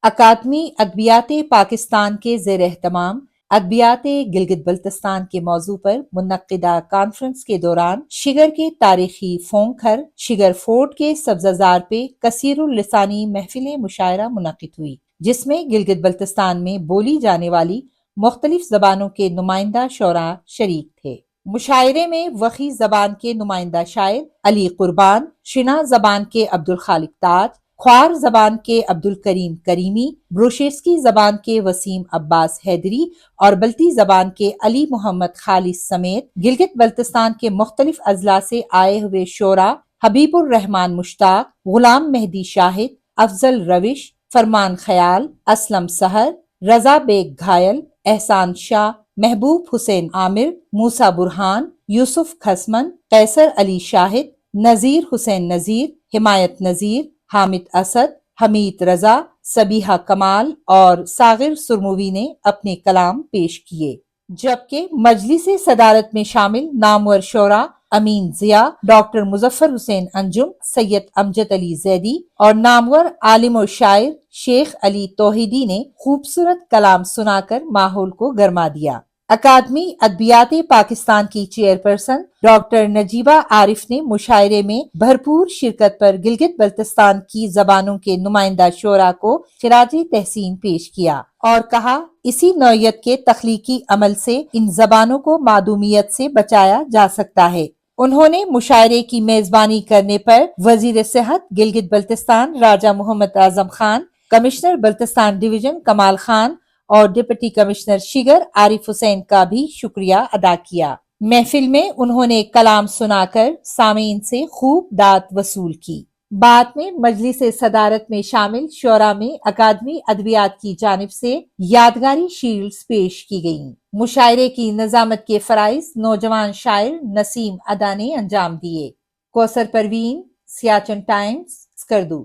اکادمی ادبیات پاکستان کے زیر اہتمام ادبیات گلگت بلتستان کے موضوع پر منعقدہ کانفرنس کے دوران شگر کے تاریخی فونکھر شگر فورٹ کے سبززار پہ کثیر اللسانی محفل مشاعرہ منعقد ہوئی، جس میں گلگت بلتستان میں بولی جانے والی مختلف زبانوں کے نمائندہ شعراء شریک تھے۔ مشاعرے میں وخی زبان کے نمائندہ شاعر علی قربان، شنا زبان کے عبدالخالق تاج، خوار زبان کے عبدالکریم کریمی، بروشیسکی زبان کے وسیم عباس حیدری اور بلتی زبان کے علی محمد خالص سمیت گلگت بلتستان کے مختلف اضلاع سے آئے ہوئے شعراء حبیب الرحمن مشتاق، غلام مہدی شاہد، افضل روش، فرمان خیال، اسلم سحر، رضا بیگ گھائل، احسان شاہ، محبوب حسین عامر، موسیٰ برہان، یوسف کھسمن، قیصر علی شاہد، نذیر حسین نذیر، حمایت نذیر، حامد اسد، حمید رضا، سبیحہ کمال اور ساغر سرموی نے اپنے کلام پیش کیے، جبکہ مجلس صدارت میں شامل نامور شعراء امین ضیاء، ڈاکٹر مظفر حسین انجم، سید امجد علی زیدی اور نامور عالم و شاعر شیخ علی توحیدی نے خوبصورت کلام سنا کر ماحول کو گرما دیا۔ اکادمی ادبیات پاکستان کی چیئرپرسن ڈاکٹر نجیبہ عارف نے مشاعرے میں بھرپور شرکت پر گلگت بلتستان کی زبانوں کے نمائندہ شعراء کو خراج تحسین پیش کیا اور کہا، اسی نوعیت کے تخلیقی عمل سے ان زبانوں کو معدومیت سے بچایا جا سکتا ہے۔ انہوں نے مشاعرے کی میزبانی کرنے پر وزیر صحت گلگت بلتستان راجہ محمد اعظم خان، کمشنر بلتستان ڈویژن کمال خان اور ڈپٹی کمشنر شگر عارف حسین کا بھی شکریہ ادا کیا۔ محفل میں انہوں نے کلام سنا کر سامعین سے خوب داد وصول کی۔ بعد میں مجلس صدارت میں شامل شعراء میں اکادمی ادبیات کی جانب سے یادگاری شیلڈز پیش کی گئیں۔ مشاعرے کی نظامت کے فرائض نوجوان شاعر نسیم ادا نے انجام دیے۔ کوثر پروین، سیاچن ٹائمز، اسکردو۔